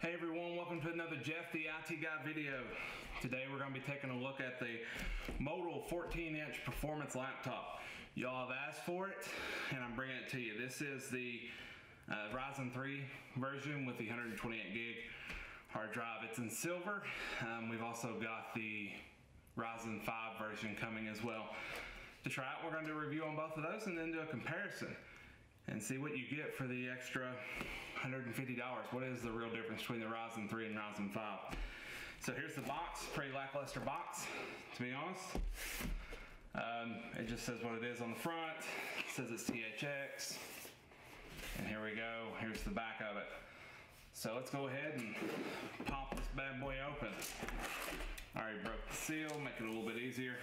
Hey everyone, welcome to another Jeff the IT Guy video. Today we're going to be taking a look at the Motile 14-inch performance laptop. Y'all have asked for it and I'm bringing it to you. This is the Ryzen 3 version with the 128 gig hard drive. It's in silver. We've also got the Ryzen 5 version coming as well. To try it, we're going to do a review on both of those and then do a comparison and see what you get for the extra $150. What is the real difference between the Ryzen 3 and Ryzen 5? So here's the box, pretty lackluster box, to be honest. It just says what it is on the front. It says it's THX. And here we go, here's the back of it. So let's go ahead and pop this bad boy open. I already broke the seal, make it a little bit easier.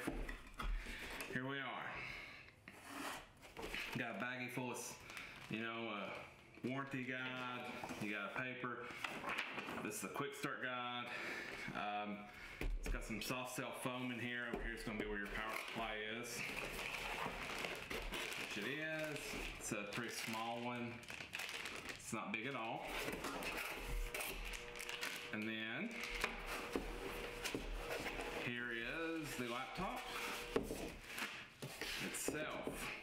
Here we are. Got a baggie full of, warranty guide. You got a paper. This is the quick start guide. It's got some soft cell foam in here. Over here is going to be where your power supply is. Which it is. It's a pretty small one. It's not big at all. And then here is the laptop itself.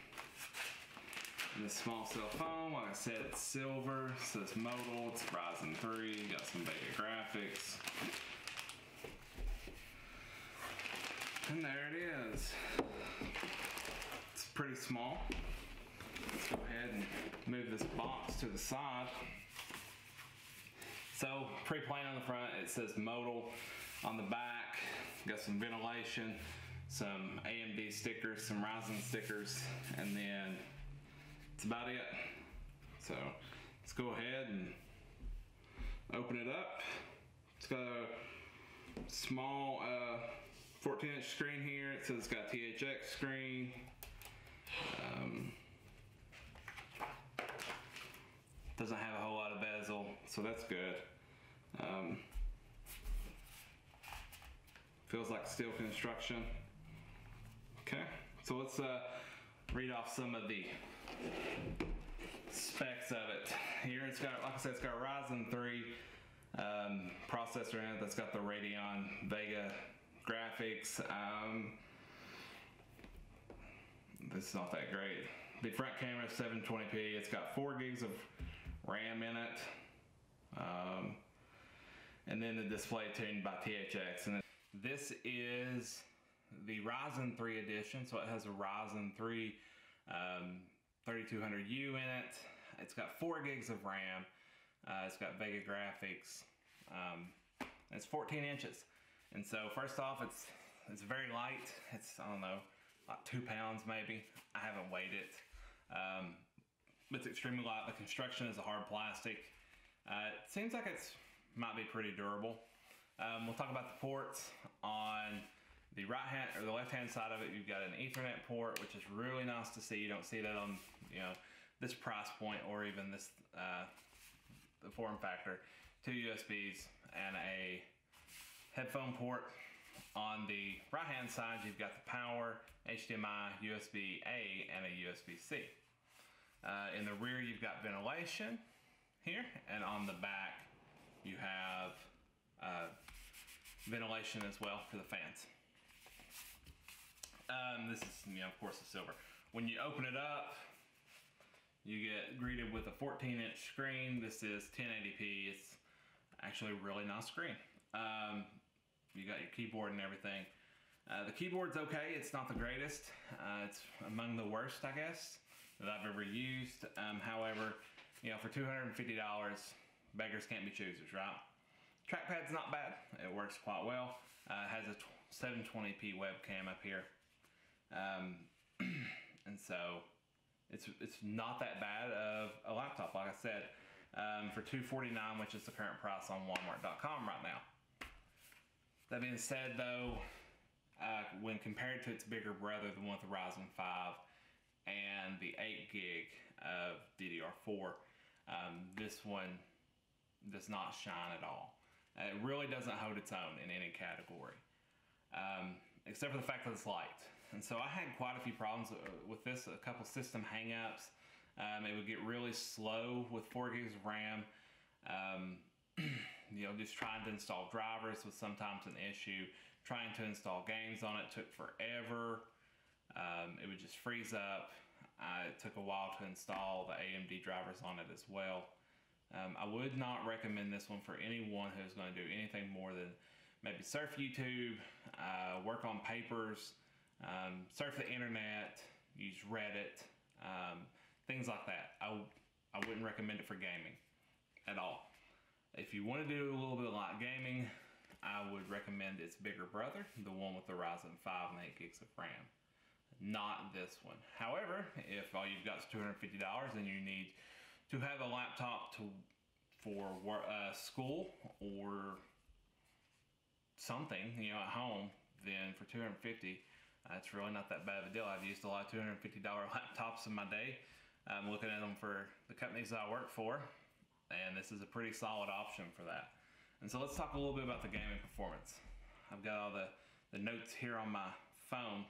And the small cell phone, like I said, it's silver. It says Motile, it's Ryzen 3, got some Vega graphics. And there it is. It's pretty small. Let's go ahead and move this box to the side. So, pretty plain on the front, it says Motile. On the back, got some ventilation, some AMD stickers, some Ryzen stickers, and then that's about it. So let's go ahead and open it up. It's got a small 14-inch screen here. It says it's got a THX screen. Doesn't have a whole lot of bezel, so that's good. Feels like steel construction. Okay, so let's read off some of the specs of it. Here it's got, like I said, it's got a Ryzen 3 processor in it that's got the Radeon Vega graphics. This is not that great. The front camera is 720p. It's got 4 gigs of RAM in it. And then the display tuned by THX. And this is the Ryzen 3 edition, so it has a Ryzen 3 3200U in it. It's got 4 gigs of RAM. It's got Vega graphics. It's 14 inches. And so first off, it's very light. It's, I don't know, like 2 pounds maybe. I haven't weighed it. But it's extremely light. The construction is a hard plastic. It seems like it's might be pretty durable. We'll talk about the ports. On the right hand or the left hand side of it, you've got an Ethernet port, which is really nice to see. You don't see that on this price point or even this the form factor. 2 USBs and a headphone port. On the right hand side, you've got the power, HDMI, USB-A, and a USB-C. In the rear, you've got ventilation here, and on the back, you have ventilation as well for the fans. This is, of course, the silver. When you open it up, you get greeted with a 14-inch screen. This is 1080p. It's actually a really nice screen. You got your keyboard and everything. The keyboard's okay. It's not the greatest. It's among the worst, I guess, that I've ever used. However, for $250, beggars can't be choosers, right? Trackpad's not bad. It works quite well. It has a 720p webcam up here. And so it's not that bad of a laptop, like I said, for $249, which is the current price on Walmart.com right now. That being said, though, when compared to its bigger brother, the one with the Ryzen 5 and the 8 gig of DDR4, this one does not shine at all. It really doesn't hold its own in any category, except for the fact that it's light. And so I had quite a few problems with this, a couple system hang-ups. It would get really slow with 4 gigs of RAM. just trying to install drivers was sometimes an issue. Trying to install games on it took forever. It would just freeze up. It took a while to install the AMD drivers on it as well. I would not recommend this one for anyone who's going to do anything more than maybe surf YouTube, work on papers, surf the internet, use Reddit, things like that. I wouldn't recommend it for gaming at all. If you want to do a little bit of light gaming, I would recommend its bigger brother, the one with the Ryzen 5 and 8 gigs of RAM. Not this one. However, if all you've got is $250 and you need to have a laptop for school or something, at home, then for $250, it's really not that bad of a deal. I've used a lot of $250 laptops in my day. I'm looking at them for the companies that I work for, and this is a pretty solid option for that. And so let's talk a little bit about the gaming performance. I've got all the notes here on my phone.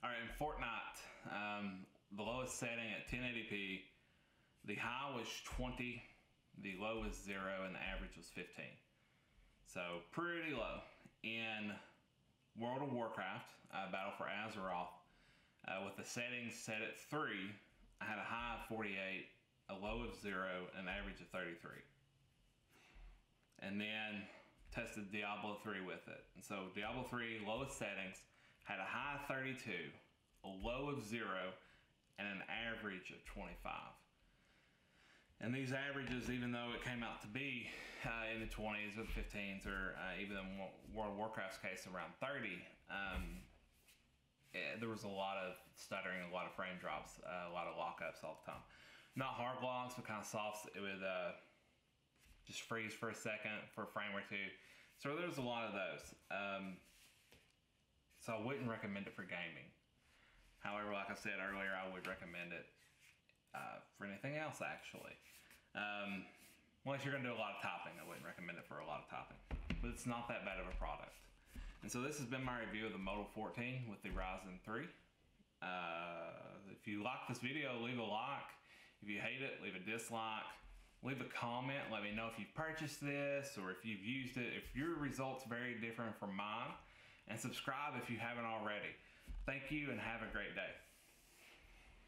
All right, in Fortnite, the lowest setting at 1080p, the high was 20, the low was 0, and the average was 15. So pretty low. In World of Warcraft, Battle for Azeroth, with the settings set at 3, I had a high of 48, a low of 0, and an average of 33. And then tested Diablo 3 with it. And so Diablo 3, lowest settings, had a high of 32, a low of 0, and an average of 25. And these averages, even though it came out to be in the 20s or the 15s, or even in World of Warcraft's case around 30, there was a lot of stuttering, a lot of frame drops, a lot of lockups all the time. Not hard locks, but kind of softs. It would just freeze for a second, for a frame or two. So there's a lot of those. So I wouldn't recommend it for gaming. However, like I said earlier, I would recommend it for anything else, actually. Unless you're going to do a lot of typing, I wouldn't recommend it for a lot of typing. But it's not that bad of a product. And so this has been my review of the Motile 14 with the Ryzen 3. If you like this video, leave a like. If you hate it, leave a dislike. Leave a comment. Let me know if you've purchased this or if you've used it, if your results very different from mine. And subscribe if you haven't already. Thank you and have a great day.